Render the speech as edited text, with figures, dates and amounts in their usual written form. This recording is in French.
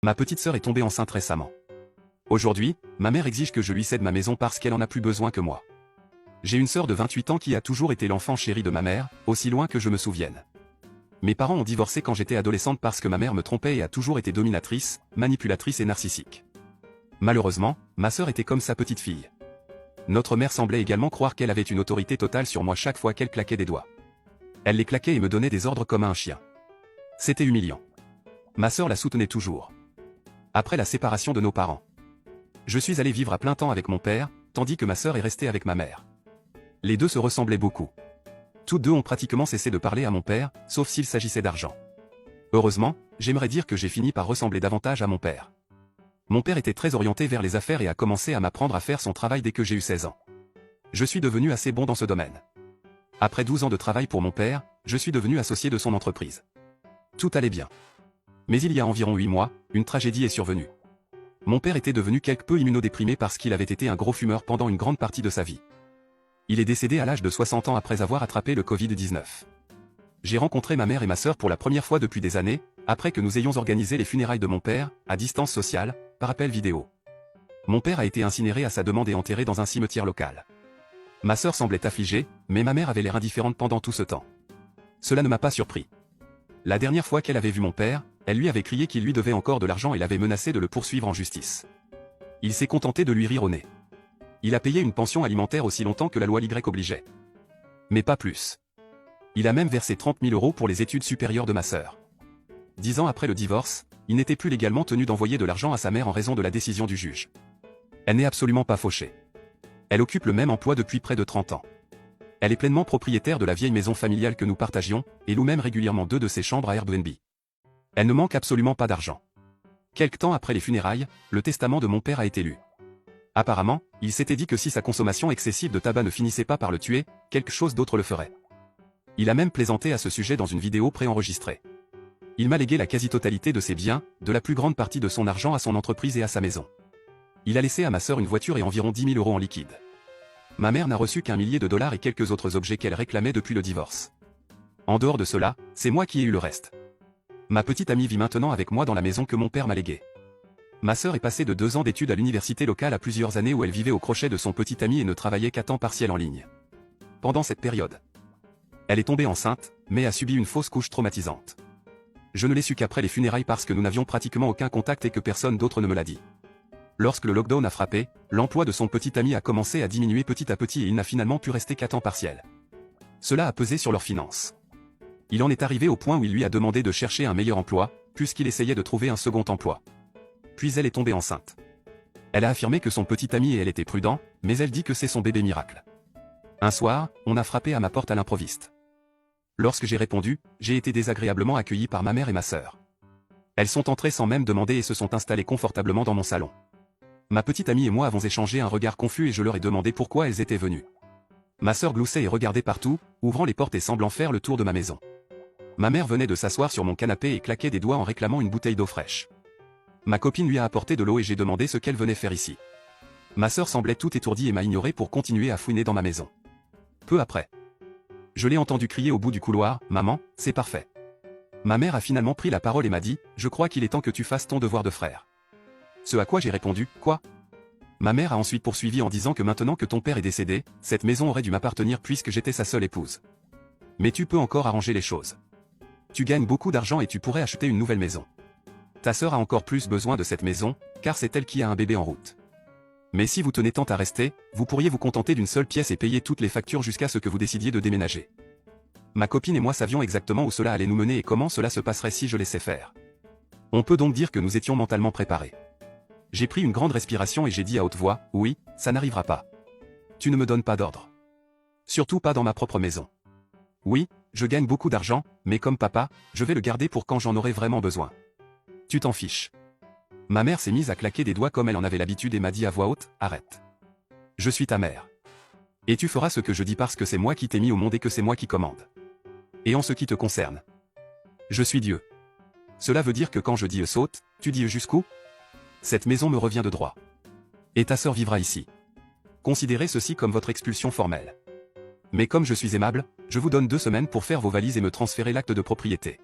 Ma petite sœur est tombée enceinte récemment. Aujourd'hui, ma mère exige que je lui cède ma maison parce qu'elle en a plus besoin que moi. J'ai une sœur de 28 ans qui a toujours été l'enfant chéri de ma mère, aussi loin que je me souvienne. Mes parents ont divorcé quand j'étais adolescente parce que ma mère me trompait et a toujours été dominatrice, manipulatrice et narcissique. Malheureusement, ma sœur était comme sa petite fille. Notre mère semblait également croire qu'elle avait une autorité totale sur moi chaque fois qu'elle claquait des doigts. Elle les claquait et me donnait des ordres comme à un chien. C'était humiliant. Ma sœur la soutenait toujours. Après la séparation de nos parents, je suis allé vivre à plein temps avec mon père, tandis que ma sœur est restée avec ma mère. Les deux se ressemblaient beaucoup. Toutes deux ont pratiquement cessé de parler à mon père, sauf s'il s'agissait d'argent. Heureusement, j'aimerais dire que j'ai fini par ressembler davantage à mon père. Mon père était très orienté vers les affaires et a commencé à m'apprendre à faire son travail dès que j'ai eu 16 ans. Je suis devenu assez bon dans ce domaine. Après 12 ans de travail pour mon père, je suis devenu associé de son entreprise. Tout allait bien. Mais il y a environ 8 mois, une tragédie est survenue. Mon père était devenu quelque peu immunodéprimé parce qu'il avait été un gros fumeur pendant une grande partie de sa vie. Il est décédé à l'âge de 60 ans après avoir attrapé le Covid-19. J'ai rencontré ma mère et ma sœur pour la première fois depuis des années, après que nous ayons organisé les funérailles de mon père, à distance sociale, par appel vidéo. Mon père a été incinéré à sa demande et enterré dans un cimetière local. Ma sœur semblait affligée, mais ma mère avait l'air indifférente pendant tout ce temps. Cela ne m'a pas surpris. La dernière fois qu'elle avait vu mon père, elle lui avait crié qu'il lui devait encore de l'argent et l'avait menacé de le poursuivre en justice. Il s'est contenté de lui rire au nez. Il a payé une pension alimentaire aussi longtemps que la loi Y obligeait. Mais pas plus. Il a même versé 30 000 € pour les études supérieures de ma sœur. 10 ans après le divorce, il n'était plus légalement tenu d'envoyer de l'argent à sa mère en raison de la décision du juge. Elle n'est absolument pas fauchée. Elle occupe le même emploi depuis près de 30 ans. Elle est pleinement propriétaire de la vieille maison familiale que nous partagions, et loue même régulièrement 2 de ses chambres à Airbnb. Elle ne manque absolument pas d'argent. Quelque temps après les funérailles, le testament de mon père a été lu. Apparemment, il s'était dit que si sa consommation excessive de tabac ne finissait pas par le tuer, quelque chose d'autre le ferait. Il a même plaisanté à ce sujet dans une vidéo préenregistrée. Il m'a légué la quasi-totalité de ses biens, de la plus grande partie de son argent à son entreprise et à sa maison. Il a laissé à ma sœur une voiture et environ 10 000 € en liquide. Ma mère n'a reçu qu'1 millier de dollars et quelques autres objets qu'elle réclamait depuis le divorce. En dehors de cela, c'est moi qui ai eu le reste. Ma petite amie vit maintenant avec moi dans la maison que mon père m'a léguée. Ma sœur est passée de 2 ans d'études à l'université locale à plusieurs années où elle vivait au crochet de son petit ami et ne travaillait qu'à temps partiel en ligne. Pendant cette période, elle est tombée enceinte, mais a subi une fausse couche traumatisante. Je ne l'ai su qu'après les funérailles parce que nous n'avions pratiquement aucun contact et que personne d'autre ne me l'a dit. Lorsque le lockdown a frappé, l'emploi de son petit ami a commencé à diminuer petit à petit et il n'a finalement pu rester qu'à temps partiel. Cela a pesé sur leurs finances. Il en est arrivé au point où il lui a demandé de chercher un meilleur emploi, puisqu'il essayait de trouver un second emploi. Puis elle est tombée enceinte. Elle a affirmé que son petit ami et elle étaient prudents, mais elle dit que c'est son bébé miracle. Un soir, on a frappé à ma porte à l'improviste. Lorsque j'ai répondu, j'ai été désagréablement accueilli par ma mère et ma sœur. Elles sont entrées sans même demander et se sont installées confortablement dans mon salon. Ma petite amie et moi avons échangé un regard confus et je leur ai demandé pourquoi elles étaient venues. Ma sœur gloussait et regardait partout, ouvrant les portes et semblant faire le tour de ma maison. Ma mère venait de s'asseoir sur mon canapé et claquait des doigts en réclamant une bouteille d'eau fraîche. Ma copine lui a apporté de l'eau et j'ai demandé ce qu'elle venait faire ici. Ma sœur semblait tout étourdie et m'a ignoré pour continuer à fouiner dans ma maison. Peu après, je l'ai entendu crier au bout du couloir, « Maman, c'est parfait ». Ma mère a finalement pris la parole et m'a dit, « Je crois qu'il est temps que tu fasses ton devoir de frère ». Ce à quoi j'ai répondu, « Quoi ?» Ma mère a ensuite poursuivi en disant que maintenant que ton père est décédé, cette maison aurait dû m'appartenir puisque j'étais sa seule épouse. Mais tu peux encore arranger les choses. Tu gagnes beaucoup d'argent et tu pourrais acheter une nouvelle maison. Ta sœur a encore plus besoin de cette maison, car c'est elle qui a un bébé en route. Mais si vous tenez tant à rester, vous pourriez vous contenter d'une seule pièce et payer toutes les factures jusqu'à ce que vous décidiez de déménager. Ma copine et moi savions exactement où cela allait nous mener et comment cela se passerait si je laissais faire. On peut donc dire que nous étions mentalement préparés. J'ai pris une grande respiration et j'ai dit à haute voix, « Oui, ça n'arrivera pas. Tu ne me donnes pas d'ordre. Surtout pas dans ma propre maison. Oui, je gagne beaucoup d'argent, mais comme papa, je vais le garder pour quand j'en aurai vraiment besoin. Tu t'en fiches. » Ma mère s'est mise à claquer des doigts comme elle en avait l'habitude et m'a dit à voix haute, « Arrête. Je suis ta mère. Et tu feras ce que je dis parce que c'est moi qui t'ai mis au monde et que c'est moi qui commande. Et en ce qui te concerne, je suis Dieu. Cela veut dire que quand je dis saute, tu dis jusqu'où? Cette maison me revient de droit. Et ta sœur vivra ici. Considérez ceci comme votre expulsion formelle. Mais comme je suis aimable, je vous donne 2 semaines pour faire vos valises et me transférer l'acte de propriété.